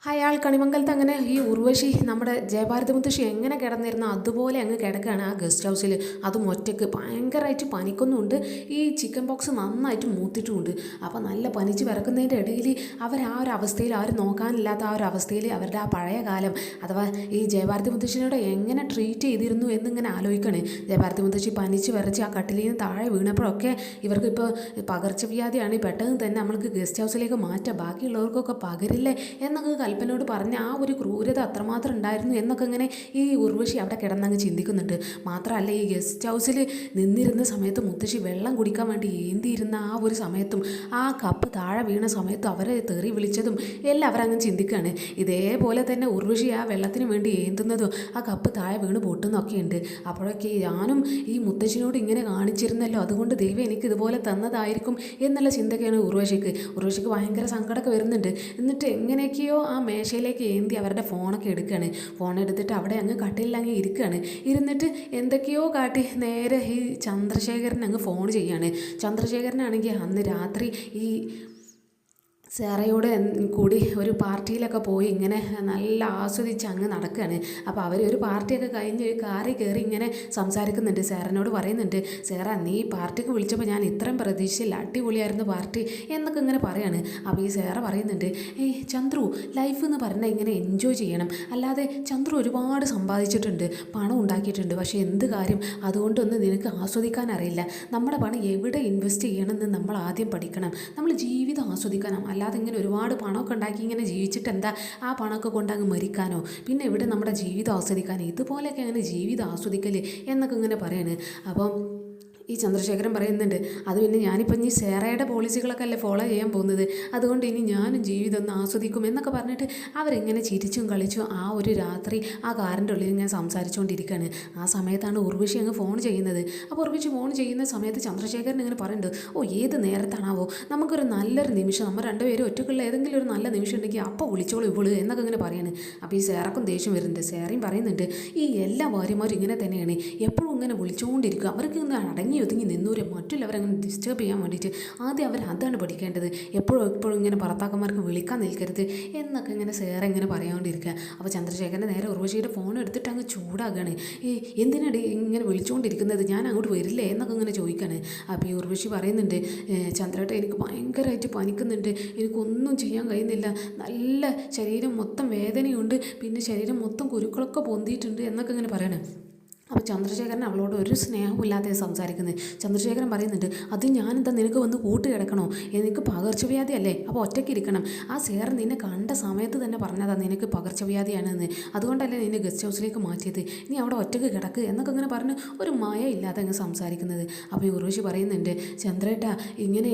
അയാൾ കണിമംഗലത്ത് അങ്ങനെ ഈ ഉർവശി നമ്മുടെ ജയഭാരതി മുത്തശ്ശി എങ്ങനെ കിടന്നിരുന്ന അതുപോലെ അങ്ങ് കിടക്കുകയാണ് ആ ഗസ്റ്റ് ഹൗസിൽ. അതും ഒറ്റയ്ക്ക് ഭയങ്കരമായിട്ട് പനിക്കുന്നുമുണ്ട്. ഈ ചിക്കൻ ബോക്സ് നന്നായിട്ട് മൂത്തിട്ടുമുണ്ട്. അപ്പോൾ നല്ല പനിച്ച് വിറക്കുന്നതിൻ്റെ ഇടയിൽ അവർ ആ ഒരു അവസ്ഥയിൽ ആരും നോക്കാനില്ലാത്ത ആ ഒരു അവസ്ഥയിൽ അവരുടെ ആ പഴയ കാലം അഥവാ ഈ ജയഭാരതി മുത്തശ്ശിനോട് എങ്ങനെ ട്രീറ്റ് ചെയ്തിരുന്നു എന്നിങ്ങനെ ആലോചിക്കണേ. ജയഭാരതി മുത്തശ്ശി പനിച്ച് വിറച്ച് ആ കട്ടിലിൽ നിന്ന് താഴെ വീണപ്പോഴൊക്കെ ഇവർക്ക് ഇപ്പോൾ പകർച്ചവ്യാധിയാണ്, പെട്ടെന്ന് തന്നെ നമ്മൾക്ക് ഗസ്റ്റ് ഹൗസിലേക്ക് മാറ്റാം, ബാക്കിയുള്ളവർക്കൊക്കെ പകരില്ലേ എന്നൊക്കെ കൽപ്പനോട് പറഞ്ഞ ആ ഒരു ക്രൂരത അത്രമാത്രം ഉണ്ടായിരുന്നു എന്നൊക്കെ ഇങ്ങനെ ഈ ഉർവശി അവിടെ കിടന്നങ്ങ് ചിന്തിക്കുന്നുണ്ട്. മാത്രമല്ല ഈ ഗസ്റ്റ് ഹൗസിൽ നിന്നിരുന്ന സമയത്ത് മുത്തശ്ശി വെള്ളം കുടിക്കാൻ വേണ്ടി ഏന്തിയിരുന്ന ആ ഒരു സമയത്തും ആ കപ്പ് താഴെ വീണ സമയത്തും അവരെ തെറി വിളിച്ചതും എല്ലാം അവരങ്ങ് ചിന്തിക്കുകയാണ്. ഇതേപോലെ തന്നെ ഉർവശി ആ വെള്ളത്തിന് വേണ്ടി ഏന്തുന്നതും ആ കപ്പ് താഴെ വീണ് പൊട്ടുന്നൊക്കെ ഉണ്ട്. അപ്പോഴൊക്കെ ഞാനും ഈ മുത്തശ്ശിനോട് ഇങ്ങനെ കാണിച്ചിരുന്നല്ലോ, അതുകൊണ്ട് ദൈവം എനിക്ക് ഇതുപോലെ തന്നതായിരിക്കും എന്നുള്ള ചിന്തയൊക്കെയാണ് ഉർവശിക്ക് ഭയങ്കര സങ്കടമൊക്കെ വരുന്നുണ്ട്. എന്നിട്ട് എങ്ങനെയൊക്കെയോ ആ മേശയിലേക്ക് ഏന്തി അവരുടെ ഫോണൊക്കെ എടുക്കുകയാണ്. ഫോൺ എടുത്തിട്ട് അവിടെ അങ്ങ് കട്ടിലങ്ങ് ഇരിക്കുകയാണ്. ഇരുന്നിട്ട് എന്തൊക്കെയോ കാട്ടി നേരെ ഈ ചന്ദ്രശേഖരൻ അങ്ങ് ഫോൺ ചെയ്യാണ്. ചന്ദ്രശേഖരനാണെങ്കിൽ അന്ന് രാത്രി ഈ സാറയോട് കൂടി ഒരു പാർട്ടിയിലൊക്കെ പോയി ഇങ്ങനെ നല്ല ആസ്വദിച്ച് അങ്ങ് നടക്കുകയാണ്. അപ്പോൾ അവർ ഒരു പാർട്ടിയൊക്കെ കഴിഞ്ഞ് കാറിൽ കയറി ഇങ്ങനെ സംസാരിക്കുന്നുണ്ട്. സാറിനോട് പറയുന്നുണ്ട്, സാറാ നീ പാർട്ടിക്ക് വിളിച്ചപ്പോൾ ഞാൻ ഇത്രയും പ്രതീക്ഷയില്ല, അടിപൊളിയായിരുന്നു പാർട്ടി എന്നൊക്കെ ഇങ്ങനെ പറയാണ്. അപ്പോൾ ഈ സാറ പറയുന്നുണ്ട്, ഏയ് ചന്ദ്രു, ലൈഫ് എന്ന് പറഞ്ഞാൽ ഇങ്ങനെ എൻജോയ് ചെയ്യണം, അല്ലാതെ ചന്ദ്രു ഒരുപാട് സമ്പാദിച്ചിട്ടുണ്ട്, പണം ഉണ്ടാക്കിയിട്ടുണ്ട്, പക്ഷേ എന്ത് കാര്യം അതുകൊണ്ടൊന്നും നിനക്ക് ആസ്വദിക്കാൻ അറിയില്ല. നമ്മുടെ പണം എവിടെ ഇൻവെസ്റ്റ് ചെയ്യണമെന്ന് നമ്മൾ ആദ്യം പഠിക്കണം. നമ്മൾ ജീവിതം ആസ്വദിക്കണം, അല്ലാതെ ഇങ്ങനെ ഒരുപാട് പണമൊക്കെ ഉണ്ടാക്കി ഇങ്ങനെ ജീവിച്ചിട്ട് എന്താ ആ പണമൊക്കെ കൊണ്ട് അങ്ങ് മരിക്കാനോ, പിന്നെ ഇവിടെ നമ്മുടെ ജീവിതം ആസ്വദിക്കാനോ, ഇതുപോലെയൊക്കെ അങ്ങനെ ജീവിതം ആസ്വദിക്കൽ എന്നൊക്കെ ഇങ്ങനെ പറയാണ്. അപ്പം ഈ ചന്ദ്രശേഖരൻ പറയുന്നുണ്ട്, അത് പിന്നെ ഞാനിപ്പം ഇനി സേറയുടെ പോളിസികളൊക്കെ അല്ലേ ഫോളോ ചെയ്യാൻ പോകുന്നത്, അതുകൊണ്ട് ഇനി ഞാനും ജീവിതം ഒന്ന് ആസ്വദിക്കും എന്നൊക്കെ പറഞ്ഞിട്ട് അവരെങ്ങനെ ചിരിച്ചും കളിച്ചും ആ ഒരു രാത്രി ആ കാറിൻ്റെ ഉള്ളിൽ ഞാൻ സംസാരിച്ചുകൊണ്ടിരിക്കുകയാണ്. ആ സമയത്താണ് ഉർവശി അങ്ങ് ഫോൺ ചെയ്യുന്നത്. അപ്പോൾ ഉർവശി ഫോൺ ചെയ്യുന്ന സമയത്ത് ചന്ദ്രശേഖരൻ ഇങ്ങനെ പറയുന്നുണ്ട്, ഓ ഏത് നേരത്താണാവോ നമുക്കൊരു നല്ലൊരു നിമിഷം, നമ്മൾ രണ്ടുപേരും ഒറ്റക്കുള്ള ഏതെങ്കിലും ഒരു നല്ല നിമിഷം ഉണ്ടെങ്കിൽ അപ്പോൾ വിളിച്ചോളൂ ഇവള് എന്നൊക്കെ ഇങ്ങനെ പറയാണ്. അപ്പോൾ ഈ സേറക്കും ദേഷ്യം വരുന്നുണ്ട്. സേറയും പറയുന്നുണ്ട്, ഈ എല്ലാ ഭാര്യമാരും ഇങ്ങനെ തന്നെയാണ്, എപ്പോഴും ഇങ്ങനെ വിളിച്ചുകൊണ്ടിരിക്കുക, അവർക്ക് ഇങ്ങനെ അടങ്ങി ഒതുങ്ങി നിന്നൂരെ മറ്റുള്ളവരങ്ങനെ ഡിസ്റ്റർബ് ചെയ്യാൻ വേണ്ടിയിട്ട് ആദ്യം അവർ അതാണ് പഠിക്കേണ്ടത്, എപ്പോഴും ഇങ്ങനെ ഭർത്താക്കന്മാർക്ക് വിളിക്കാൻ നിൽക്കരുത് എന്നൊക്കെ ഇങ്ങനെ സേറെ ഇങ്ങനെ പറയാണ്ടിരിക്കുക. അപ്പോൾ ചന്ദ്രശേഖരൻ്റെ നേരെ ഉർവശിയുടെ ഫോൺ എടുത്തിട്ട് അങ്ങ് ചൂടാകുകയാണ്. ഈ എന്തിനാണ് ഇങ്ങനെ വിളിച്ചുകൊണ്ടിരിക്കുന്നത്, ഞാൻ അങ്ങോട്ട് വരില്ലേ എന്നൊക്കെ ഇങ്ങനെ ചോദിക്കുകയാണ്. അപ്പോൾ ഈ ഉർവശി പറയുന്നുണ്ട്, ചന്ദ്രേട്ട എനിക്ക് ഭയങ്കരമായിട്ട് പനിക്കുന്നുണ്ട്, എനിക്കൊന്നും ചെയ്യാൻ കഴിയുന്നില്ല, നല്ല ശരീരം മൊത്തം വേദനയുണ്ട്, പിന്നെ ശരീരം മൊത്തം കുരുക്കളൊക്കെ പൊന്തിയിട്ടുണ്ട് എന്നൊക്കെ ഇങ്ങനെ പറയണേ. അപ്പോൾ ചന്ദ്രശേഖരൻ അവളോട് ഒരു സ്നേഹമില്ലാതെ സംസാരിക്കുന്നത്. ചന്ദ്രശേഖരൻ പറയുന്നുണ്ട്, അത് ഞാനെന്താ നിനക്ക് വന്ന് കൂട്ട് കിടക്കണോ, എനിക്ക് പകർച്ചവ്യാധി അല്ലേ, അപ്പോൾ ഒറ്റയ്ക്ക് ഇരിക്കണം, ആ സേർ നിന്നെ കണ്ട സമയത്ത് തന്നെ പറഞ്ഞതാ നിനക്ക് പകർച്ചവ്യാധിയാണെന്ന്, അതുകൊണ്ടല്ലേ നിന്നെ ഗസ്റ്റ് ഹൗസിലേക്ക് മാറ്റിയത്, നീ അവിടെ ഒറ്റയ്ക്ക് കിടക്ക് എന്നൊക്കെ ഇങ്ങനെ പറഞ്ഞ് ഒരു മയ ഇല്ലാതെ അങ്ങ് സംസാരിക്കുന്നത്. അപ്പോൾ ഈ ഉർവശി പറയുന്നുണ്ട്, ചന്ദ്രേട്ട ഇങ്ങനെ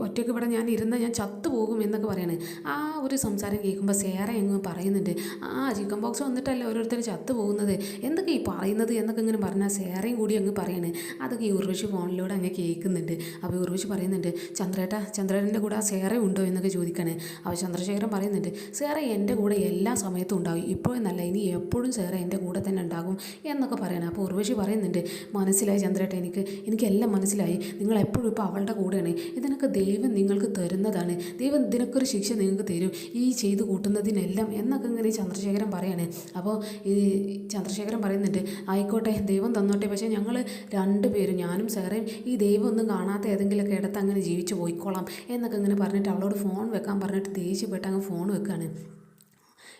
ഒറ്റയ്ക്ക് ഇവിടെ ഞാൻ ഇരുന്നാൽ ഞാൻ ചത്തുപോകും എന്നൊക്കെ പറയാണ്. ആ ഒരു സംസാരം കേൾക്കുമ്പോൾ സേറ എങ്ങ് പറയുന്നുണ്ട്, ആ ചിക്കൻ ബോക്സ് വന്നിട്ടല്ലേ ഓരോരുത്തർ ചത്തുപോകുന്നത്, എന്തൊക്കെ ഈ പറയുന്നത് എന്നൊക്കെ ഇങ്ങനെ പറഞ്ഞാൽ സേറയും കൂടി അങ്ങ് പറയണേ. അതൊക്കെ ഈ ഉർവശി ഫോണിലൂടെ അങ്ങ് കേൾക്കുന്നുണ്ട്. അപ്പോൾ ഉർവശി പറയുന്നുണ്ട്, ചന്ദ്രേട്ടൻ്റെ കൂടെ ആ സേറ ഉണ്ടോ എന്നൊക്കെ ചോദിക്കണേ. അപ്പോൾ ചന്ദ്രശേഖരൻ പറയുന്നുണ്ട്, സേറ എൻ്റെ കൂടെ എല്ലാ സമയത്തും ഉണ്ടാകും, ഇപ്പോഴെന്നല്ല ഇനി എപ്പോഴും സേറ എൻ്റെ കൂടെ തന്നെ ഉണ്ടാകും എന്നൊക്കെ പറയണം. അപ്പോൾ ഉർവശി പറയുന്നുണ്ട്, മനസ്സിലായി ചന്ദ്രേട്ട, എനിക്കെല്ലാം മനസ്സിലായി, നിങ്ങൾ എപ്പോഴും ഇപ്പോൾ അവളുടെ കൂടെയാണ്, ഇതിനൊക്കെ ദൈവം നിങ്ങൾക്ക് തരുന്നതാണ്, ദൈവം ഇതിനൊക്കെ ഒരു ശിക്ഷ നിങ്ങൾക്ക് തരും ഈ ചെയ്ത് കൂട്ടുന്നതിനെല്ലാം എന്നൊക്കെ ഇങ്ങനെ ചന്ദ്രശേഖരൻ പറയാണ്. അപ്പോൾ ഈ ചന്ദ്രശേഖരൻ പറയുന്നുണ്ട്, ആയിക്കോട്ടെ ദൈവം തന്നോട്ടെ, പക്ഷേ ഞങ്ങൾ രണ്ടുപേരും ഞാനും സേറയും ഈ ദൈവം ഒന്നും കാണാത്ത ഏതെങ്കിലുമൊക്കെ ഇടത്ത് അങ്ങനെ ജീവിച്ചു പോയിക്കോളാം എന്നൊക്കെ ഇങ്ങനെ പറഞ്ഞിട്ട് അവളോട് ഫോൺ വെക്കാൻ പറഞ്ഞിട്ട് ദേഷ്യപ്പെട്ട് അങ്ങ് ഫോൺ വെക്കുകയാണ്.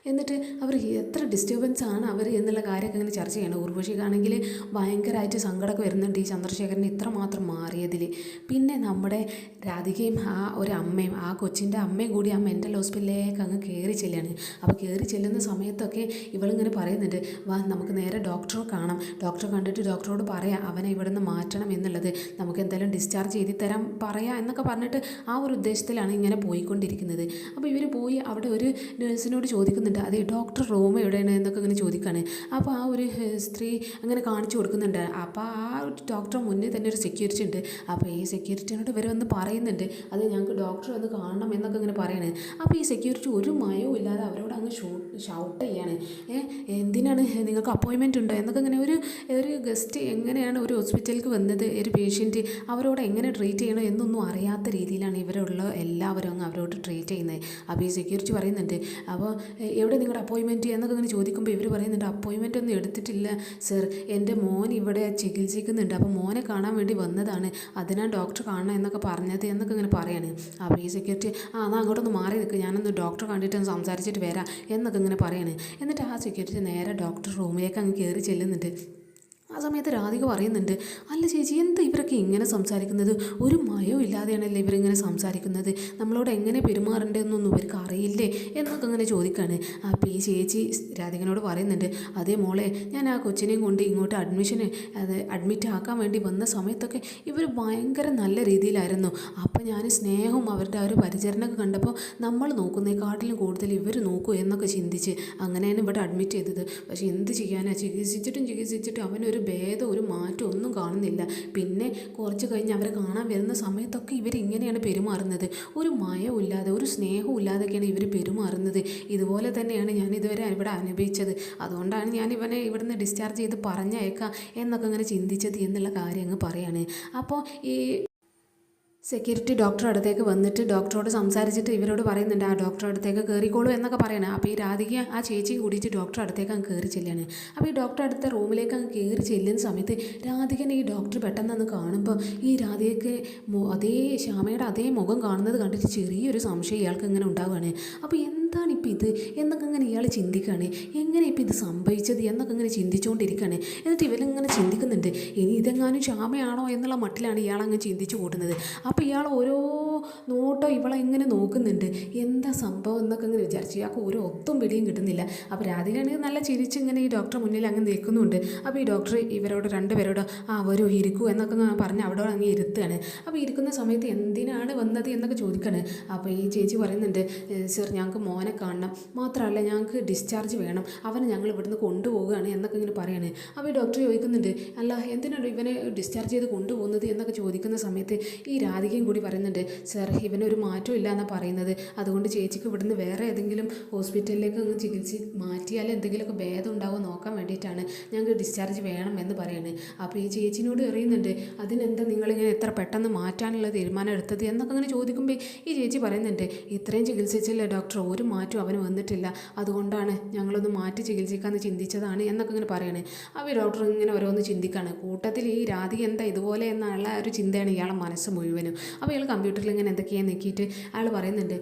എന്നിട്ട് അവർ എത്ര ഡിസ്റ്റർബൻസ് ആണ് അവർ എന്നുള്ള കാര്യമൊക്കെ ഇങ്ങനെ ചർച്ച ചെയ്യണം. ഉർവശിക്കാണെങ്കിൽ ഭയങ്കരമായിട്ട് സങ്കടമൊക്കെ വരുന്നുണ്ട് ഈ ചന്ദ്രശേഖരൻ ഇത്രമാത്രം മാറിയതിൽ. പിന്നെ നമ്മുടെ രാധികയും ആ ഒരു അമ്മയും ആ കൊച്ചിൻ്റെ അമ്മയും കൂടി ആ മെൻ്റൽ ഹോസ്പിറ്റലിലേക്ക് അങ്ങ് കയറി ചെല്ലുകയാണ്. അപ്പോൾ കയറി ചെല്ലുന്ന സമയത്തൊക്കെ ഇവളിങ്ങനെ പറയുന്നുണ്ട്, വാ നമുക്ക് നേരെ ഡോക്ടറെ കാണാം, ഡോക്ടറെ കണ്ടിട്ട് ഡോക്ടറോട് പറയാം അവനെ ഇവിടെ നിന്ന് മാറ്റണം എന്നുള്ളത്, നമുക്ക് എന്തായാലും ഡിസ്ചാർജ് ചെയ്ത് തരാൻ പറയാം എന്നൊക്കെ പറഞ്ഞിട്ട് ആ ഒരു ഉദ്ദേശത്തിലാണ് ഇങ്ങനെ പോയിക്കൊണ്ടിരിക്കുന്നത്. അപ്പോൾ ഇവർ പോയി അവിടെ ഒരു നഴ്സിനോട് ചോദിക്കുന്നുണ്ട്, ചോദിക്കുന്നുണ്ട്, അതെ ഡോക്ടർ റൂം എവിടെയാണ് എന്നൊക്കെ ഇങ്ങനെ ചോദിക്കുകയാണ്. അപ്പോൾ ആ ഒരു സ്ത്രീ അങ്ങനെ കാണിച്ചു കൊടുക്കുന്നുണ്ട്. അപ്പോൾ ആ ഡോക്ടർ മുന്നിൽ തന്നെ ഒരു സെക്യൂരിറ്റി ഉണ്ട്. അപ്പോൾ ഈ സെക്യൂരിറ്റിയോട് ഇവർ വന്ന് പറയുന്നുണ്ട്, അത് ഞങ്ങൾക്ക് ഡോക്ടർ വന്ന് കാണണം എന്നൊക്കെ ഇങ്ങനെ പറയണേ. അപ്പോൾ ഈ സെക്യൂരിറ്റി ഒരു മയവും ഇല്ലാതെ അവരോട് അങ്ങ് ഷൗട്ട് ചെയ്യാണ്, എന്തിനാണ് നിങ്ങൾക്ക് അപ്പോയിൻമെൻറ്റ് ഉണ്ടോ എന്നൊക്കെ ഇങ്ങനെ ഒരു ഗസ്റ്റ് എങ്ങനെയാണ് ഒരു ഹോസ്പിറ്റലിലേക്ക് വന്നത്, ഒരു പേഷ്യൻറ്റ് അവരോട് എങ്ങനെ ട്രീറ്റ് ചെയ്യണം എന്നൊന്നും അറിയാത്ത രീതിയിലാണ് ഇവരുള്ള എല്ലാവരും അങ്ങ് അവരോട് ട്രീറ്റ് ചെയ്യുന്നത്. അപ്പോൾ ഈ സെക്യൂരിറ്റി പറയുന്നുണ്ട്, അപ്പോൾ എവിടെ നിങ്ങളുടെ അപ്പോയിൻമെൻറ്റ് എന്നൊക്കെ ഇങ്ങനെ ചോദിക്കുമ്പോൾ ഇവർ പറയുന്നുണ്ട്, അപ്പോയിൻമെൻ്റ് ഒന്നും എടുത്തിട്ടില്ല സർ, എൻ്റെ മോൻ ഇവിടെ ചികിത്സിക്കുന്നുണ്ട്, അപ്പോൾ മോനെ കാണാൻ വേണ്ടി വന്നതാണ്, അതിനാണ് ഡോക്ടർ കാണണം എന്നൊക്കെ പറഞ്ഞത് എന്നൊക്കെ ഇങ്ങനെ പറയാണ്. അപ്പോൾ ഈ സെക്യൂരിറ്റി എന്നാൽ അങ്ങോട്ടൊന്ന് മാറി നിൽക്കുക, ഞാനൊന്ന് ഡോക്ടറെ കണ്ടിട്ടൊന്ന് സംസാരിച്ചിട്ട് വരാം എന്നൊക്കെ ഇങ്ങനെ പറയാണ്. എന്നിട്ട് ആ സെക്യൂരിറ്റി നേരെ ഡോക്ടർ റൂമിലേക്ക് അങ്ങ് കയറി ചെല്ലുന്നുണ്ട്. ആ സമയത്ത് രാധിക പറയുന്നുണ്ട്, അല്ല ചേച്ചി എന്താ ഇവരൊക്കെ ഇങ്ങനെ സംസാരിക്കുന്നത്, ഒരു മയവും ഇല്ലാതെയാണല്ലേ ഇവരിങ്ങനെ സംസാരിക്കുന്നത്, നമ്മളോട് എങ്ങനെ പെരുമാറേണ്ടതെന്നൊന്നും ഇവർക്ക് അറിയില്ലേ എന്നൊക്കെ ഇങ്ങനെ ചോദിക്കുകയാണ്. അപ്പോൾ ഈ ചേച്ചി രാധികനോട് പറയുന്നുണ്ട്, അതേ മോളെ, ഞാൻ ആ കൊച്ചിനെയും കൊണ്ട് ഇങ്ങോട്ട് അഡ്മിറ്റ് ആക്കാൻ വേണ്ടി വന്ന സമയത്തൊക്കെ ഇവർ ഭയങ്കര നല്ല രീതിയിലായിരുന്നു. അപ്പോൾ ഞാൻ സ്നേഹവും അവരുടെ ആ ഒരു പരിചരണമൊക്കെ കണ്ടപ്പോൾ നമ്മൾ നോക്കുന്നതിനെക്കാട്ടിലും കൂടുതൽ ഇവർ നോക്കൂ എന്നൊക്കെ ചിന്തിച്ച് അങ്ങനെയാണ് ഇവിടെ അഡ്മിറ്റ് ചെയ്തത്. പക്ഷേ എന്ത് ചെയ്യാനാ, ചികിത്സിച്ചിട്ടും അവനൊരു ഭേദം ഒരു മാറ്റം ഒന്നും കാണുന്നില്ല. പിന്നെ കുറച്ച് കഴിഞ്ഞ് അവരെ കാണാൻ വരുന്ന സമയത്തൊക്കെ ഇവരിങ്ങനെയാണ് പെരുമാറുന്നത്, ഒരു മയവും ഇല്ലാതെ ഒരു സ്നേഹവും ഇല്ലാതൊക്കെയാണ് ഇവർ പെരുമാറുന്നത്. ഇതുപോലെ തന്നെയാണ് ഞാൻ ഇതുവരെ ഇവിടെ അനുഭവിച്ചത്, അതുകൊണ്ടാണ് ഞാൻ ഇവനെ ഇവിടുന്ന് ഡിസ്ചാർജ് ചെയ്ത് പറഞ്ഞയക്കാം എന്നൊക്കെ അങ്ങനെ ചിന്തിച്ചത് എന്നുള്ള കാര്യം അങ്ങ് പറയാണ്. അപ്പോൾ ഈ സെക്യൂരിറ്റി ഡോക്ടറുടെ അടുത്തേക്ക് വന്നിട്ട് ഡോക്ടറോട് സംസാരിച്ചിട്ട് ഇവരോട് പറയുന്നുണ്ട്, ആ ഡോക്ടറുടെ അടുത്തേക്ക് കയറിക്കോളൂ എന്നൊക്കെ പറയണേ. അപ്പോൾ ഈ രാധിക ആ ചേച്ചിയും കൂടിയിട്ട് ഡോക്ടറുടെ അടുത്തേക്ക് അങ്ങ് കയറി ചെല്ലുകയാണ്. അപ്പോൾ ഈ ഡോക്ടറുടെ അടുത്ത റൂമിലേക്ക് അങ്ങ് കയറി ചെല്ലുന്ന സമയത്ത് രാധികനെ ഈ ഡോക്ടർ പെട്ടെന്ന് കാണുമ്പോൾ ഈ രാധികയ്ക്ക് അതേ ശ്യാമയുടെ അതേ മുഖം കാണുന്നത് കണ്ടിട്ട് ചെറിയൊരു സംശയം ഇയാൾക്ക് ഇങ്ങനെ ഉണ്ടാവുകയാണ്. അപ്പോൾ എന്താണിപ്പോൾ ഇത് എന്നൊക്കെ ഇങ്ങനെ ഇയാൾ ചിന്തിക്കുകയാണ്, എങ്ങനെ ഇപ്പോൾ ഇത് സംഭവിച്ചത് എന്നൊക്കെ ഇങ്ങനെ ചിന്തിച്ചുകൊണ്ടിരിക്കുകയാണ്. എന്നിട്ട് ഇവരിങ്ങനെ ചിന്തിക്കുന്നുണ്ട്, ഇനി ഇതെങ്ങാനും ശ്യാമയാണോ എന്നുള്ള മട്ടിലാണ് ഇയാളങ്ങ് ചിന്തിച്ചു കൂട്ടുന്നത്. അപ്പോൾ ഇയാൾ ഓരോ നോട്ടം ഇവളെ ഇങ്ങനെ നോക്കുന്നുണ്ട്, എന്താ സംഭവം എന്നൊക്കെ ഇങ്ങനെ വിചാരിച്ചു. ഇയാൾക്ക് ഒരു ഒത്തും പിടിയും കിട്ടുന്നില്ല. അപ്പോൾ രാധികയാണെങ്കിൽ നല്ല ചിരിച്ച് ഇങ്ങനെ ഈ ഡോക്ടർ മുന്നിൽ അങ്ങ് നിൽക്കുന്നുണ്ട്. അപ്പോൾ ഈ ഡോക്ടർ ഇവരോട് രണ്ടുപേരോട് വരൂ ഇരിക്കൂ എന്നൊക്കെ പറഞ്ഞ് അവിടെ അങ്ങ് ഇരുത്തുകയാണ്. അപ്പോൾ ഇരിക്കുന്ന സമയത്ത് എന്തിനാണ് വന്നത് എന്നൊക്കെ ചോദിക്കുകയാണ്. അപ്പോൾ ഈ ചേച്ചി പറയുന്നുണ്ട്, സർ ഞങ്ങൾക്ക് മോനെ കാണണം, മാത്രമല്ല ഞങ്ങൾക്ക് ഡിസ്ചാർജ് വേണം, അവനെ ഞങ്ങൾ ഇവിടുന്ന് കൊണ്ടുപോവുകയാണ് എന്നൊക്കെ ഇങ്ങനെ പറയാണ്. അപ്പോൾ ഈ ഡോക്ടർ ചോദിക്കുന്നുണ്ട്, അല്ല എന്തിനാണ് ഇവനെ ഡിസ്ചാർജ് ചെയ്ത് കൊണ്ടുപോകുന്നത് എന്നൊക്കെ ചോദിക്കുന്ന സമയത്ത് ഈ രാധികയും കൂടി പറയുന്നുണ്ട്, സർ ഇവനൊരു മാറ്റവും ഇല്ല എന്നാണ് പറയുന്നത്, അതുകൊണ്ട് ചേച്ചിക്ക് ഇവിടുന്ന് വേറെ ഏതെങ്കിലും ഹോസ്പിറ്റലിലേക്ക് അങ്ങ് ചികിത്സ മാറ്റിയാൽ എന്തെങ്കിലുമൊക്കെ ഭേദം ഉണ്ടാവുമോ നോക്കാൻ വേണ്ടിയിട്ടാണ് ഞങ്ങൾക്ക് ഡിസ്ചാർജ് വേണം എന്ന് പറയുന്നത്. അപ്പോൾ ഈ ചേച്ചിനോട് അറിയുന്നുണ്ട്, അതിനെന്താ നിങ്ങളിങ്ങനെ എത്ര പെട്ടെന്ന് മാറ്റാനുള്ള തീരുമാനം എടുത്തത് എന്നൊക്കെ അങ്ങനെ ചോദിക്കുമ്പോൾ ഈ ചേച്ചി പറയുന്നുണ്ട്, ഇത്രയും ചികിത്സിച്ചില്ലേ ഡോക്ടർ, ഒരു മാറ്റവും അവന് വന്നിട്ടില്ല, അതുകൊണ്ടാണ് ഞങ്ങളൊന്ന് മാറ്റി ചികിത്സിക്കാമെന്ന് ചിന്തിച്ചതാണ് എന്നൊക്കെ ഇങ്ങനെ പറയണേ. അപ്പോൾ ഈ ഡോക്ടർ ഇങ്ങനെ ഓരോന്ന് ചിന്തിക്കുകയാണ്. കൂട്ടത്തിൽ ഈ രാധിക എന്താ ഇതുപോലെ എന്നുള്ള ഒരു ചിന്തയാണ് ഇയാളെ മനസ്സ് മുഴുവനും. അപ്പോൾ ഇയാൾ കമ്പ്യൂട്ടറിൽ ഇങ്ങനെ എന്തൊക്കെയാണ് നോക്കിയിട്ട് അയാൾ പറയുന്നുണ്ട്,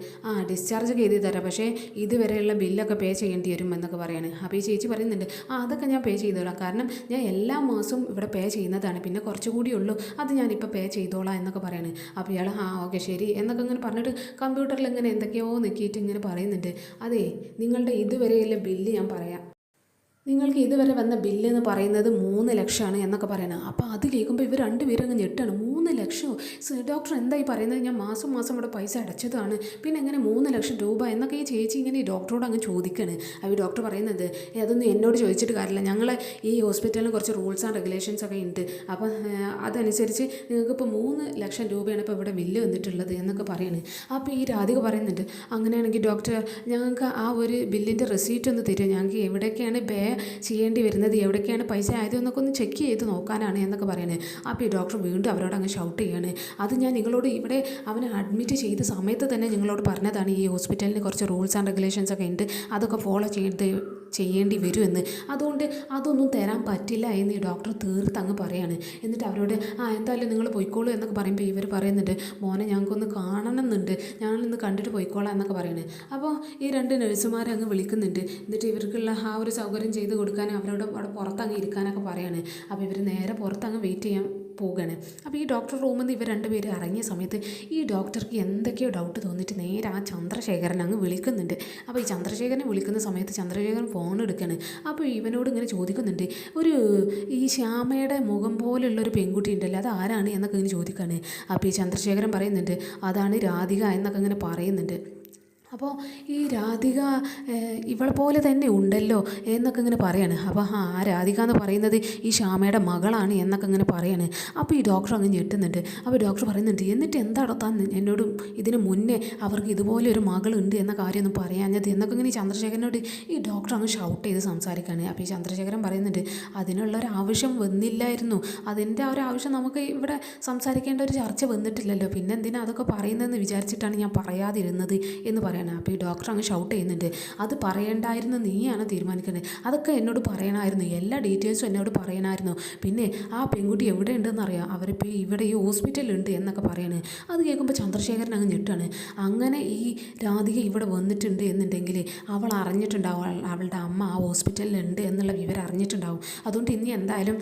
ഡിസ്ചാർജ് ചെയ്ത് തരാം, പക്ഷേ ഇതുവരെയുള്ള ബില്ലൊക്കെ പേ ചെയ്യേണ്ടി വരും എന്നൊക്കെ പറയാണ്. അപ്പോൾ ഈ ചേച്ചി പറയുന്നുണ്ട്, അതൊക്കെ ഞാൻ പേ ചെയ്തോളാം, കാരണം ഞാൻ എല്ലാ മാസവും ഇവിടെ പേ ചെയ്യുന്നതാണ്, പിന്നെ കുറച്ചുകൂടി ഉള്ളൂ, അത് ഞാനിപ്പോൾ പേ ചെയ്തോളാം എന്നൊക്കെ പറയാണ്. അപ്പോൾ ഇയാൾ ഓക്കെ ശരി എന്നൊക്കെ ഇങ്ങനെ പറഞ്ഞിട്ട് കമ്പ്യൂട്ടറിൽ ഇങ്ങനെ എന്തൊക്കെയോ നോക്കിയിട്ട് ഇങ്ങനെ പറയുന്നുണ്ട്, അതെ നിങ്ങളുടെ ഇതുവരെയുള്ള ബില്ല് ഞാൻ പറയാം, നിങ്ങൾക്ക് ഇതുവരെ വന്ന ബില്ല് എന്ന് പറയുന്നത് 3 ലക്ഷമാണ് എന്നൊക്കെ പറയണം. അപ്പോൾ അത് കേൾക്കുമ്പോൾ ഇവർ രണ്ടുപേരും അങ്ങ് ഞെട്ടാണ്. 3 ലക്ഷമോ ഡോക്ടർ എന്തായി പറയുന്നത്, ഞാൻ മാസം ഇവിടെ പൈസ അടച്ചതാണ്, പിന്നെ എങ്ങനെ 3 ലക്ഷം രൂപ എന്നൊക്കെ ഈ ചേച്ചി ഇങ്ങനെ ഈ ഡോക്ടറോട് അങ്ങ് ചോദിക്കുകയാണ്. അപ്പോൾ ഈ ഡോക്ടർ പറയുന്നത്, അതൊന്നും എന്നോട് ചോദിച്ചിട്ട് കാര്യമില്ല, ഞങ്ങൾ ഈ ഹോസ്പിറ്റലിന് കുറച്ച് റൂൾസ് ആൻഡ് റെഗുലേഷൻസ് ഒക്കെ ഉണ്ട്, അപ്പം അതനുസരിച്ച് നിങ്ങൾക്കിപ്പോൾ 3 ലക്ഷം രൂപയാണ് ഇപ്പോൾ ഇവിടെ ബില്ല് വന്നിട്ടുള്ളത് എന്നൊക്കെ പറയുന്നത്. അപ്പോൾ ഈ രാധിക പറയുന്നുണ്ട്, അങ്ങനെയാണെങ്കിൽ ഡോക്ടർ ഞങ്ങൾക്ക് ആ ഒരു ബില്ലിൻ്റെ റെസീറ്റ് ഒന്ന് തരുമോ, ഞങ്ങൾക്ക് എവിടെയൊക്കെയാണ് പേ ചെയ്യേണ്ടി വരുന്നത്, എവിടേക്കാണ് പൈസ ആയതെന്നൊക്കെ ഒന്ന് ചെക്ക് ചെയ്ത് നോക്കാനാണ് എന്നൊക്കെ പറയുന്നത്. അപ്പോൾ ഈ ഡോക്ടർ വീണ്ടും അവരോട് അങ്ങ് ഷൗട്ട് ചെയ്യാണ്, അത് ഞാൻ നിങ്ങളോട് ഇവിടെ അവനെ അഡ്മിറ്റ് ചെയ്ത സമയത്ത് തന്നെ നിങ്ങളോട് പറഞ്ഞതാണ്, ഈ ഹോസ്പിറ്റലിന് കുറച്ച് റൂൾസ് ആൻഡ് റെഗുലേഷൻസ് ഒക്കെ ഉണ്ട്, അതൊക്കെ ഫോളോ ചെയ്യേണ്ടി വരുമെന്ന്, അതുകൊണ്ട് അതൊന്നും തരാൻ പറ്റില്ല എന്ന് ഈ ഡോക്ടർ തീർത്തങ്ങ് പറയാണ്. എന്നിട്ട് അവരോട് എന്തായാലും നിങ്ങൾ പോയിക്കോളൂ എന്നൊക്കെ പറയുമ്പോൾ ഇവർ പറയുന്നുണ്ട്, മോനെ ഞങ്ങൾക്കൊന്ന് കാണണമെന്നുണ്ട്, ഞങ്ങളിന്ന് കണ്ടിട്ട് പോയിക്കോളാം എന്നൊക്കെ പറയുന്നത്. അപ്പോൾ ഈ 2 നഴ്സുമാരെ അങ്ങ് വിളിക്കുന്നുണ്ട്. എന്നിട്ട് ഇവർക്കുള്ള ആ ഒരു സൗകര്യം ചെയ്ത് കൊടുക്കാനും അവരോട് അവിടെ പുറത്തങ്ങ് ഇരിക്കാനൊക്കെ പറയാണ്. അപ്പോൾ ഇവർ നേരെ പുറത്തങ്ങ് വെയിറ്റ് ചെയ്യാൻ പോവുകയാണ്. അപ്പോൾ ഈ ഡോക്ടർ റൂമിൽ നിന്ന് ഇവർ രണ്ടുപേരും ഇറങ്ങിയ സമയത്ത് ഈ ഡോക്ടർക്ക് എന്തൊക്കെയോ ഡൗട്ട് തോന്നിയിട്ട് നേരെ ആ ചന്ദ്രശേഖരൻ അങ്ങ് വിളിക്കുന്നുണ്ട്. അപ്പോൾ ഈ ചന്ദ്രശേഖരനെ വിളിക്കുന്ന സമയത്ത് ചന്ദ്രശേഖരൻ ഫോൺ എടുക്കുകയാണ്. അപ്പോൾ ഇവനോട് ഇങ്ങനെ ചോദിക്കുന്നുണ്ട്, ഈ ശ്യാമയുടെ മുഖം പോലുള്ളൊരു പെൺകുട്ടി ഉണ്ടല്ലോ, അത് ആരാണ് എന്നൊക്കെ ഇങ്ങനെ ചോദിക്കുകയാണ്. അപ്പോൾ ഈ ചന്ദ്രശേഖരൻ പറയുന്നുണ്ട്, അതാണ് രാധിക എന്നൊക്കെ ഇങ്ങനെ പറയുന്നുണ്ട്. അപ്പോൾ ഈ രാധിക ഇവളെ പോലെ തന്നെ ഉണ്ടല്ലോ എന്നൊക്കെ ഇങ്ങനെ പറയാണ്. അപ്പോൾ ആ രാധിക എന്ന് പറയുന്നത് ഈ ശ്യാമയുടെ മകളാണ് എന്നൊക്കെ ഇങ്ങനെ പറയാണ്. അപ്പോൾ ഈ ഡോക്ടർ അങ്ങ് ഞെട്ടുന്നുണ്ട്. അപ്പോൾ ഡോക്ടർ പറയുന്നുണ്ട്, എന്നിട്ട് എന്താണോ താൻ എന്നോട് ഇതിന് മുന്നേ അവർക്ക് ഇതുപോലെ ഒരു മകളുണ്ട് എന്ന കാര്യമൊന്നും പറയാഞ്ഞത് എന്നൊക്കെ ഇങ്ങനെ ഈ ചന്ദ്രശേഖരനോട് ഈ ഡോക്ടർ അങ്ങ് ഷൗട്ട് ചെയ്ത് സംസാരിക്കുകയാണ്. അപ്പോൾ ഈ ചന്ദ്രശേഖരൻ പറയുന്നുണ്ട്, അതിനുള്ളൊരു ആവശ്യം വന്നില്ലായിരുന്നു, അതിൻ്റെ ആ ഒരു ആവശ്യം നമുക്ക് ഇവിടെ സംസാരിക്കേണ്ട ഒരു ചർച്ച വന്നിട്ടില്ലല്ലോ, പിന്നെ എന്തിനാ അതൊക്കെ പറയുന്നതെന്ന് വിചാരിച്ചിട്ടാണ് ഞാൻ പറയാതിരുന്നത് എന്ന് പറയണം. അപ്പോൾ ഈ ഡോക്ടർ അങ്ങ് ഷൗട്ട് ചെയ്യുന്നുണ്ട്, അത് പറയണ്ടായിരുന്നു, നീയാണ് തീരുമാനിക്കേണ്ടത്, അതൊക്കെ എന്നോട് പറയണമായിരുന്നു, എല്ലാ ഡീറ്റെയിൽസും എന്നോട് പറയണമായിരുന്നു, പിന്നെ ആ പെൺകുട്ടി എവിടെ ഉണ്ടെന്ന് അറിയാം, അവരിപ്പോൾ ഇവിടെ ഈ ഹോസ്പിറ്റലുണ്ട് എന്നൊക്കെ പറയണേ. അത് കേൾക്കുമ്പോൾ ചന്ദ്രശേഖരൻ അങ്ങ് ഞെട്ടാണ്. അങ്ങനെ ഈ രാധിക ഇവിടെ വന്നിട്ടുണ്ട് എന്നുണ്ടെങ്കിൽ അവൾ അറിഞ്ഞിട്ടുണ്ടാവും, അവളുടെ അമ്മ ആ ഹോസ്പിറ്റലിലുണ്ട് എന്നുള്ള വിവരം അറിഞ്ഞിട്ടുണ്ടാവും. അതുകൊണ്ട് ഇനി എന്തായാലും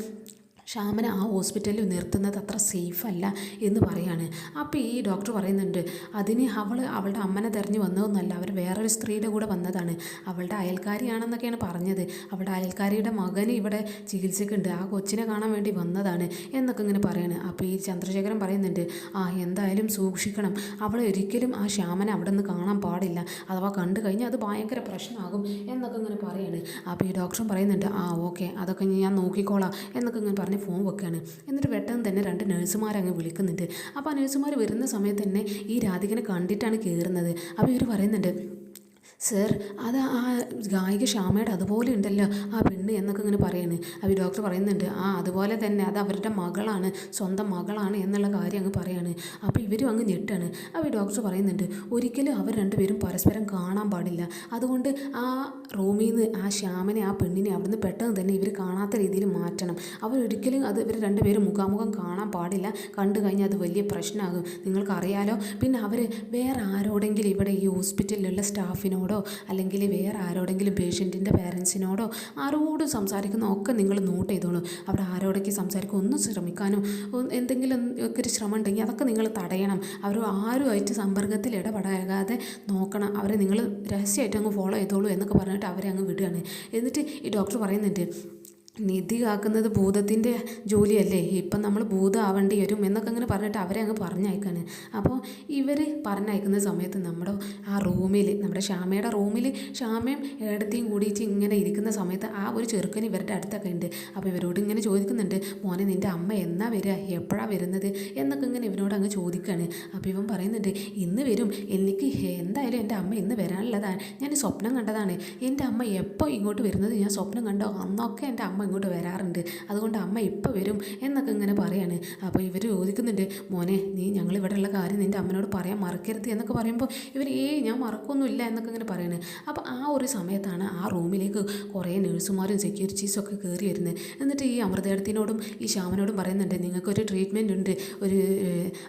ശ്യാമനെ ആ ഹോസ്പിറ്റലിൽ നിർത്തുന്നത് അത്ര സേഫ് അല്ല എന്ന് പറയാണ്. അപ്പോൾ ഈ ഡോക്ടർ പറയുന്നുണ്ട്, അതിന് അവളുടെ അമ്മനെ തിരഞ്ഞു വന്നതൊന്നുമല്ല, അവർ വേറൊരു സ്ത്രീയുടെ കൂടെ വന്നതാണ്, അവളുടെ അയൽക്കാരിയാണെന്നൊക്കെയാണ് പറഞ്ഞത്, അവളുടെ അയൽക്കാരിയുടെ മകന് ഇവിടെ ചികിത്സക്കുണ്ട്, ആ കൊച്ചിനെ കാണാൻ വേണ്ടി വന്നതാണ് എന്നൊക്കെ ഇങ്ങനെ പറയാണ്. അപ്പോൾ ഈ ചന്ദ്രശേഖരൻ പറയുന്നുണ്ട്, എന്തായാലും സൂക്ഷിക്കണം, അവളെ ഒരിക്കലും ആ ശ്യാമനെ അവിടെ നിന്ന് കാണാൻ പാടില്ല, അഥവാ കണ്ടു കഴിഞ്ഞാൽ അത് ഭയങ്കര പ്രശ്നമാകും എന്നൊക്കെ ഇങ്ങനെ പറയാണ്. അപ്പോൾ ഈ ഡോക്ടറും പറയുന്നുണ്ട്, ഓക്കെ അതൊക്കെ ഞാൻ നോക്കിക്കോളാം എന്നൊക്കെ ഇങ്ങനെ പറഞ്ഞ് ഫോൺ വെക്കുകയാണ്. എന്നിട്ട് പെട്ടെന്ന് തന്നെ 2 നഴ്സുമാരങ്ങ് വിളിക്കുന്നുണ്ട്. അപ്പോൾ ആ നഴ്സുമാർ വരുന്ന സമയത്ത് തന്നെ ഈ രാധികനെ കണ്ടിട്ടാണ് കയറുന്നത്. അപ്പോൾ ഇവർ പറയുന്നുണ്ട്, സർ അത് ആ ഗായിക ശ്യാമയുടെ അതുപോലെ ഉണ്ടല്ലോ ആ പെണ്ണ് എന്നൊക്കെ ഇങ്ങനെ പറയാണ്. അപ്പോൾ ഡോക്ടർ പറയുന്നുണ്ട്, അതുപോലെ തന്നെ അത് അവരുടെ മകളാണ്, സ്വന്തം മകളാണ് എന്നുള്ള കാര്യം അങ്ങ് പറയാണ്. അപ്പോൾ ഇവരും അങ്ങ് ഞെട്ടാണ്. അപ്പോൾ ഡോക്ടർ പറയുന്നുണ്ട്, ഒരിക്കലും അവർ രണ്ടുപേരും പരസ്പരം കാണാൻ പാടില്ല, അതുകൊണ്ട് ആ റൂമിൽ നിന്ന് ആ ശ്യാമനെ ആ പെണ്ണിനെ അവിടെ നിന്ന് പെട്ടെന്ന് തന്നെ ഇവർ കാണാത്ത രീതിയിൽ മാറ്റണം, അവരൊരിക്കലും അത് ഇവർ രണ്ടുപേരും മുഖാമുഖം കാണാൻ പാടില്ല, കണ്ടു കഴിഞ്ഞാൽ അത് വലിയ പ്രശ്നമാകും, നിങ്ങൾക്കറിയാലോ. പിന്നെ അവർ വേറെ ആരോടെങ്കിലും ഇവിടെ ഈ ഹോസ്പിറ്റലിലുള്ള സ്റ്റാഫിനോടോ അല്ലെങ്കിൽ വേറെ ആരോടെങ്കിലും പേഷ്യൻറ്റിൻ്റെ പേരൻസിനോടോ ആരോടും സംസാരിക്കുന്ന ഒക്കെ നിങ്ങൾ നോട്ട് ചെയ്തോളൂ. അവിടെ ആരോടൊക്കെ സംസാരിക്കും ഒന്നും ശ്രമിക്കാനും എന്തെങ്കിലും ഒക്കെ ഒരു ശ്രമം ഉണ്ടെങ്കിൽ അതൊക്കെ നിങ്ങൾ തടയണം, അവർ ആരുമായിട്ട് സമ്പർക്കത്തിൽ ഇടപെടാതെ നോക്കണം, അവരെ നിങ്ങൾ രഹസ്യമായിട്ട് അങ്ങ് ഫോളോ ചെയ്തോളൂ എന്നൊക്കെ പറഞ്ഞിട്ട് അവരെ അങ്ങ് വിടുകയാണ്. എന്നിട്ട് ഈ ഡോക്ടർ പറയുന്നുണ്ട്, നിധി കാക്കുന്നത് ഭൂതത്തിൻ്റെ ജോലിയല്ലേ, ഇപ്പം നമ്മൾ ഭൂതമാവേണ്ടി വരും എന്നൊക്കെ അങ്ങനെ പറഞ്ഞിട്ട് അവരെ അങ്ങ് പറഞ്ഞയക്കാണ്. അപ്പോൾ ഇവർ പറഞ്ഞയക്കുന്ന സമയത്ത് ആ റൂമിൽ നമ്മുടെ ശ്യാമയുടെ റൂമിൽ ശ്യാമയും ഏടത്തെയും കൂടിയിട്ട് ഇങ്ങനെ ഇരിക്കുന്ന സമയത്ത് ആ ഒരു ചെറുക്കൻ ഇവരുടെ അടുത്തൊക്കെ ഉണ്ട്. അപ്പോൾ ഇവരോട് ഇങ്ങനെ ചോദിക്കുന്നുണ്ട്, മോനെ നിൻ്റെ അമ്മ എന്നാ വരിക, എപ്പോഴാണ് വരുന്നത് എന്നൊക്കെ ഇങ്ങനെ ഇവനോട് അങ്ങ് ചോദിക്കുകയാണ്. അപ്പോൾ ഇവൻ പറയുന്നുണ്ട്, ഇന്ന് വരും, എനിക്ക് എന്തായാലും എൻ്റെ അമ്മ ഇന്ന് വരാനുള്ളതാണ്, ഞാൻ സ്വപ്നം കണ്ടതാണ്, എൻ്റെ അമ്മ എപ്പോൾ ഇങ്ങോട്ട് വരുന്നത് ഞാൻ സ്വപ്നം കണ്ടോ അന്നൊക്കെ എൻ്റെ അമ്മ ഇങ്ങോട്ട് വരാറുണ്ട്, അതുകൊണ്ട് അമ്മ ഇപ്പോൾ വരും എന്നൊക്കെ ഇങ്ങനെ പറയാണ്. അപ്പോൾ ഇവർ ചോദിക്കുന്നുണ്ട്, മോനെ നീ ഞങ്ങളിവിടെ ഉള്ള കാര്യം നിൻ്റെ അമ്മനോട് പറയാൻ മറക്കരുത് എന്നൊക്കെ പറയുമ്പോൾ ഇവർ ഞാൻ മറക്കൊന്നുമില്ല എന്നൊക്കെ ഇങ്ങനെ പറയണേ. അപ്പോൾ ആ ഒരു സമയത്താണ് ആ റൂമിലേക്ക് കുറേ നഴ്സുമാരും സെക്യൂരിറ്റീസും ഒക്കെ കയറി വരുന്നത്. എന്നിട്ട് ഈ അമൃതേടത്തിനോടും ഈ ശ്യാമനോടും പറയുന്നുണ്ട്, നിങ്ങൾക്കൊരു ട്രീറ്റ്മെൻറ്റ് ഉണ്ട്,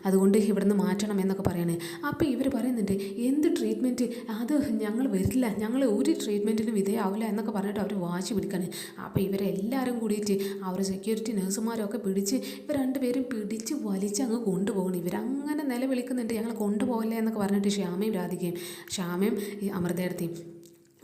അതുകൊണ്ട് ഇവിടുന്ന് മാറ്റണം എന്നൊക്കെ പറയണേ. അപ്പോൾ ഇവർ പറയുന്നുണ്ട്, എന്ത് ട്രീറ്റ്മെൻറ്റ്, അത് ഞങ്ങൾ വരില്ല, ഞങ്ങൾ ഒരു ട്രീറ്റ്മെൻറ്റിനും വിധേയമാവില്ല എന്നൊക്കെ പറഞ്ഞിട്ട് അവർ വാശി പിടിക്കാണ്. അപ്പോൾ ഇവരെല്ലാവരും കൂടിയിട്ട് അവർ സെക്യൂരിറ്റി നഴ്സുമാരൊക്കെ പിടിച്ച് ഇവർ രണ്ടുപേരും പിടിച്ച് വലിച്ച് അങ്ങ് കൊണ്ടുപോകണം. ഇവരങ്ങനെ നിലവിളിക്കുന്നുണ്ട്, ഞങ്ങൾ കൊണ്ടുപോകല്ലേ എന്നൊക്കെ പറഞ്ഞിട്ട് ശ്യാമയും ഈ അമൃതേടത്തെയും.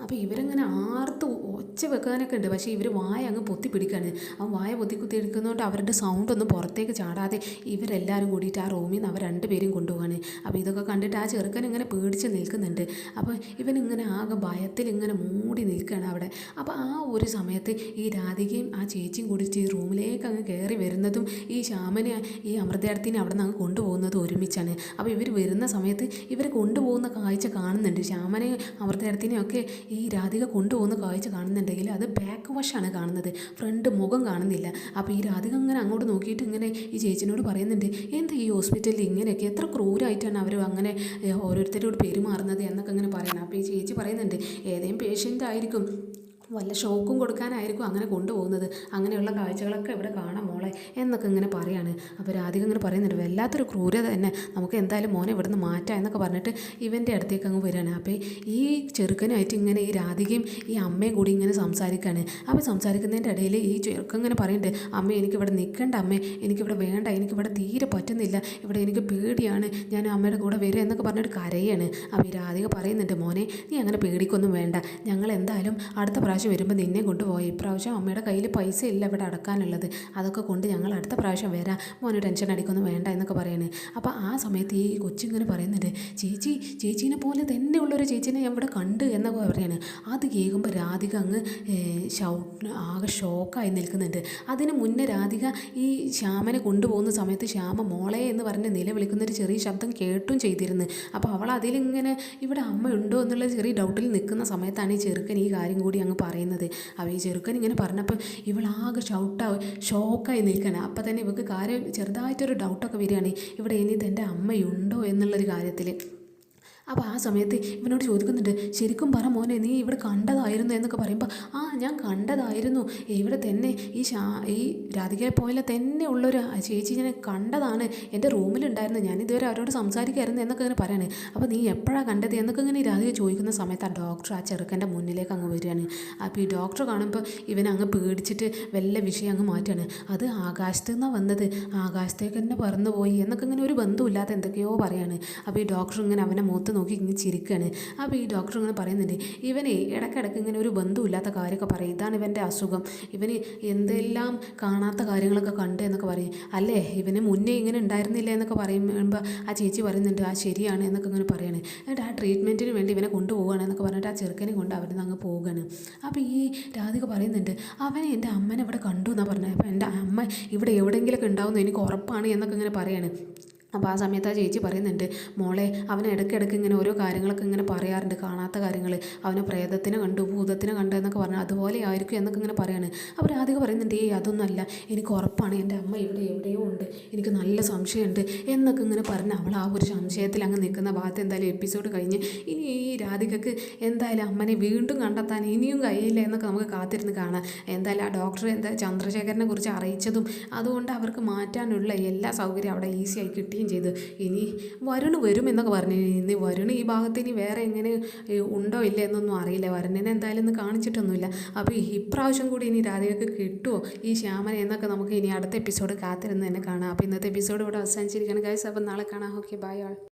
അപ്പോൾ ഇവരങ്ങനെ ആർത്ത് ഒച്ച വെക്കാനൊക്കെ ഉണ്ട്, പക്ഷേ ഇവർ വായ അങ്ങ് പൊത്തി പിടിക്കാണ്. ആ വായ പൊത്തി എടുക്കുന്നതുകൊണ്ട് അവരുടെ സൗണ്ടൊന്നും പുറത്തേക്ക് ചാടാതെ ഇവരെല്ലാവരും കൂടിയിട്ട് ആ റൂമിൽ നിന്ന് അവർ രണ്ടുപേരും കൊണ്ടുപോകാണ്. അപ്പോൾ ഇതൊക്കെ കണ്ടിട്ട് ആ ചെറുക്കൻ ഇങ്ങനെ പേടിച്ച് നിൽക്കുന്നുണ്ട്. അപ്പോൾ ഇവനിങ്ങനെ ആകെ ഭയത്തിൽ ഇങ്ങനെ മൂടി നിൽക്കുകയാണ് അവിടെ. അപ്പോൾ ആ ഒരു സമയത്ത് ഈ രാധികയും ആ ചേച്ചിയും കൂടിയിട്ട് ഈ റൂമിലേക്ക് അങ്ങ് കയറി വരുന്നതും ഈ ശ്യാമനെ ഈ അമൃതേടത്തിനെ അവിടെ നിന്ന് അങ്ങ് കൊണ്ടുപോകുന്നതും ഒരുമിച്ചാണ്. അപ്പോൾ ഇവർ വരുന്ന സമയത്ത് ഇവർ കൊണ്ടുപോകുന്ന കാഴ്ച കാണുന്നുണ്ട്. ശ്യാമനെ അമൃതേടത്തിനെയൊക്കെ ഈ രാധിക കൊണ്ടുപോകുന്ന കാഴ്ച കാണുന്നുണ്ടെങ്കിൽ അത് ബാക്ക് വശമാണ് കാണുന്നത്, ഫ്രണ്ട് മുഖം കാണുന്നില്ല. അപ്പോൾ ഈ രാധിക ഇങ്ങനെ അങ്ങോട്ട് നോക്കിയിട്ട് ഇങ്ങനെ ഈ ചേച്ചിനോട് പറയുന്നുണ്ട്, എന്താ ഈ ഹോസ്പിറ്റലിൽ ഇങ്ങനെയൊക്കെ എത്ര ക്രൂരായിട്ടാണ് അവർ അങ്ങനെ ഓരോരുത്തരോട് പെരുമാറുന്നത് എന്നൊക്കെ ഇങ്ങനെ പറയണം. അപ്പോൾ ഈ ചേച്ചി പറയുന്നുണ്ട്, ഏതെങ്കിലും പേഷ്യൻ്റ് ആയിരിക്കും, വല്ല ഷോക്കും കൊടുക്കാനായിരിക്കും അങ്ങനെ കൊണ്ടുപോകുന്നത്, അങ്ങനെയുള്ള കാഴ്ചകളൊക്കെ ഇവിടെ കാണാം മോളെ എന്നൊക്കെ ഇങ്ങനെ പറയാണ്. അപ്പോൾ രാധിക ഇങ്ങനെ പറയുന്നുണ്ട്, വല്ലാത്തൊരു ക്രൂരത തന്നെ, നമുക്ക് എന്തായാലും മോനെ ഇവിടുന്ന് മാറ്റാം എന്നൊക്കെ പറഞ്ഞിട്ട് ഇവൻ്റെ അടുത്തേക്ക് അങ്ങ് വരികയാണ്. അപ്പോൾ ഈ ചെറുക്കനായിട്ട് ഇങ്ങനെ ഈ രാധികയും ഈ അമ്മയും കൂടി ഇങ്ങനെ സംസാരിക്കുകയാണ്. അപ്പോൾ സംസാരിക്കുന്നതിൻ്റെ ഇടയിൽ ഈ ചെറുക്കൻ ഇങ്ങനെ പറയുന്നുണ്ട്, അമ്മ എനിക്കിവിടെ നിൽക്കേണ്ട, അമ്മേ എനിക്കിവിടെ വേണ്ട, എനിക്കിവിടെ തീരെ പറ്റുന്നില്ല, ഇവിടെ എനിക്ക് പേടിയാണ്, ഞാൻ അമ്മയുടെ കൂടെ വരിക എന്നൊക്കെ പറഞ്ഞിട്ട് കരയാണ്. അപ്പോൾ ഈ രാധിക പറയുന്നുണ്ട്, മോനെ നീ അങ്ങനെ പേടിക്കൊന്നും വേണ്ട, ഞങ്ങൾ എന്തായാലും അടുത്ത പ്രാവശ്യം പ്രാവശ്യം വരുമ്പോൾ നിന്നെ കൊണ്ടുപോയി, ഇപ്രാവശ്യം അമ്മയുടെ കയ്യിൽ പൈസ ഇല്ല ഇവിടെ അടക്കാനുള്ളത്, അതൊക്കെ കൊണ്ട് ഞങ്ങൾ അടുത്ത പ്രാവശ്യം വരാം, മോന് ടെൻഷൻ അടിക്കൊന്നും വേണ്ട എന്നൊക്കെ പറയുന്നത്. അപ്പോൾ ആ സമയത്ത് ഈ കൊച്ചിങ്ങനെ പറയുന്നുണ്ട്, ചേച്ചീനെ പോലെ തന്നെയുള്ളൊരു ചേച്ചീനെ ഞാൻ ഇവിടെ കണ്ട് എന്നൊക്കെ പറയുന്നത്. അത് കേൾക്കുമ്പോൾ രാധിക അങ്ങ് ആകെ ഷോക്കായി നിൽക്കുന്നുണ്ട്. അതിന് മുന്നേ രാധിക ഈ ശ്യാമനെ കൊണ്ടുപോകുന്ന സമയത്ത് ശ്യാമ മോളെ എന്ന് പറഞ്ഞ് നിലവിളിക്കുന്നൊരു ചെറിയ ശബ്ദം കേട്ടും ചെയ്തിരുന്നു. അപ്പോൾ അവൾ അതിലിങ്ങനെ ഇവിടെ അമ്മ ഉണ്ടോ എന്നുള്ള ചെറിയ ഡൗട്ടിൽ നിൽക്കുന്ന സമയത്താണ് ഈ ചെറുക്കൻ ഈ കാര്യം കൂടി അങ്ങ് പറയുന്നത്. അപ്പോൾ ഈ ചെറുക്കൻ ഇങ്ങനെ പറഞ്ഞപ്പോൾ ഇവളാകെ ഷോക്കായി നിൽക്കണം. അപ്പോൾ തന്നെ ഇവൾക്ക് കാര്യം ചെറുതായിട്ടൊരു ഡൗട്ടൊക്കെ വരികയാണ്, ഇവിടെ ഇനി തൻ്റെ അമ്മയുണ്ടോ എന്നുള്ളൊരു കാര്യത്തിൽ. അപ്പോൾ ആ സമയത്ത് ഇവനോട് ചോദിക്കുന്നുണ്ട്, ശരിക്കും പറ മോനെ, നീ ഇവിടെ കണ്ടതായിരുന്നു എന്നൊക്കെ പറയുമ്പോൾ, ഞാൻ കണ്ടതായിരുന്നു, ഇവിടെ തന്നെ ഈ രാധികയെ പോലെ തന്നെ ഉള്ളൊരു ചേച്ചി ഞാൻ കണ്ടതാണ്, എൻ്റെ റൂമിലുണ്ടായിരുന്നു, ഞാനിതുവരെ അവരോട് സംസാരിക്കായിരുന്നു എന്നൊക്കെ ഇങ്ങനെ പറയാണ്. അപ്പോൾ നീ എപ്പോഴാണ് കണ്ടത് എന്നൊക്കെ ഇങ്ങനെ രാധിക ചോദിക്കുന്ന സമയത്ത് ആ ഡോക്ടർ ആ ചെറുക്കൻ്റെ മുന്നിലേക്ക് അങ്ങ് വരികയാണ്. അപ്പോൾ ഈ ഡോക്ടർ കാണുമ്പോൾ ഇവനങ്ങ് പേടിച്ചിട്ട് വല്ല വിഷയം അങ്ങ് മാറ്റുകയാണ്. അത് ആകാശത്ത് നിന്നാണ് വന്നത്, ആകാശത്തേക്ക് തന്നെ പറന്നു പോയി എന്നൊക്കെ ഇങ്ങനെ ഒരു ബന്ധമില്ലാത്ത എന്തൊക്കെയോ പറയാണ്. അപ്പോൾ ഈ ഡോക്ടർ ഇങ്ങനെ അവനെ മുഖത്ത് നോക്കി ഇങ്ങനെ ചിരിക്കുകയാണ്. അപ്പോൾ ഈ ഡോക്ടർ ഇങ്ങനെ പറയുന്നുണ്ട്, ഇവനെ ഇടയ്ക്കിടയ്ക്ക് ഇങ്ങനെ ഒരു ബന്ധമില്ലാത്ത കാര്യമൊക്കെ പറയും, ഇതാണ് ഇവൻ്റെ അസുഖം, ഇവന് എന്തെല്ലാം കാണാത്ത കാര്യങ്ങളൊക്കെ കണ്ട് എന്നൊക്കെ പറയും, അല്ലേ ഇവന് മുന്നേ ഇങ്ങനെ ഉണ്ടായിരുന്നില്ല എന്നൊക്കെ പറയുമ്പോൾ ആ ചേച്ചി പറയുന്നുണ്ട്, ശരിയാണ് എന്നൊക്കെ ഇങ്ങനെ പറയാണ്. എന്നിട്ട് ആ ട്രീറ്റ്മെൻറ്റിന് വേണ്ടി ഇവനെ കൊണ്ടുപോവുകയാണ് എന്നൊക്കെ പറഞ്ഞിട്ട് ആ ചെറുക്കനെ കൊണ്ട് അവിടെ നിന്ന് അങ്ങ് പോവുകയാണ്. അപ്പോൾ ഈ രാധിക പറയുന്നുണ്ട്, അവനെ എൻ്റെ അമ്മനെ ഇവിടെ കണ്ടു എന്നാണ് പറഞ്ഞത്, അപ്പോൾ എൻ്റെ അമ്മ ഇവിടെ എവിടെയെങ്കിലുമൊക്കെ ഉണ്ടാവുമെന്ന് എനിക്ക് ഉറപ്പാണ് എന്നൊക്കെ ഇങ്ങനെ പറയാണ്. അപ്പോൾ ആ സമയത്ത് ആ ചേച്ചി പറയുന്നുണ്ട്, മോളെ അവനെ ഇടയ്ക്കിടയ്ക്ക് ഇങ്ങനെ ഓരോ കാര്യങ്ങളൊക്കെ ഇങ്ങനെ പറയാറുണ്ട്, കാണാത്ത കാര്യങ്ങൾ, അവനെ പ്രേതത്തിനെ കണ്ടു, ഭൂതത്തിനെ കണ്ടു എന്നൊക്കെ പറഞ്ഞു, അതുപോലെ ആയിരിക്കും എന്നൊക്കെ ഇങ്ങനെ പറയാണ്. അപ്പോൾ രാധിക പറയുന്നുണ്ട്, അതൊന്നുമല്ല, എനിക്ക് ഉറപ്പാണ് എൻ്റെ അമ്മ ഇവിടെ എവിടെയോ ഉണ്ട്, എനിക്ക് നല്ല സംശയമുണ്ട് എന്നൊക്കെ ഇങ്ങനെ പറഞ്ഞ് അവൾ ആ ഒരു സംശയത്തിൽ അങ്ങ് നിൽക്കുന്ന ഭാഗത്ത് എന്തായാലും എപ്പിസോഡ് കഴിഞ്ഞ് ഇനി ഈ രാധികക്ക് എന്തായാലും അമ്മനെ വീണ്ടും കണ്ടെത്താൻ ഇനിയും കഴിയില്ല എന്നൊക്കെ നമുക്ക് കാത്തിരുന്ന് കാണാം. എന്തായാലും ആ ഡോക്ടർ ചന്ദ്രശേഖരനെ കുറിച്ച് അറിയിച്ചതും അതുകൊണ്ട് അവർക്ക് മാറ്റാനുള്ള എല്ലാ സൗകര്യം അവിടെ ഈസിയായി കിട്ടി ചെയ്ത്. ഇനി വരുണ് വരും എന്നൊക്കെ പറഞ്ഞു, ഇനി വരുണ് ഈ ഭാഗത്ത് ഇനി വേറെ എങ്ങനെ ഉണ്ടോ ഇല്ല എന്നൊന്നും അറിയില്ല, വരുണിനെ എന്തായാലും ഒന്ന് കാണിച്ചിട്ടൊന്നുമില്ല. അപ്പോൾ ഇപ്രാവശ്യം കൂടി ഇനി രാധികക്ക് കിട്ടുമോ ഈ ശ്യാമനെ എന്നൊക്കെ നമുക്ക് ഇനി അടുത്ത എപ്പിസോഡ് കാത്തിരുന്ന് തന്നെ കാണാം. അപ്പോൾ ഇന്നത്തെ എപ്പിസോഡ് ഇവിടെ അവസാനിച്ചിരിക്കുകയാണ് ഗൈസ്. അപ്പോൾ നാളെ കാണാം. ഓക്കെ, ബൈ ആൾ.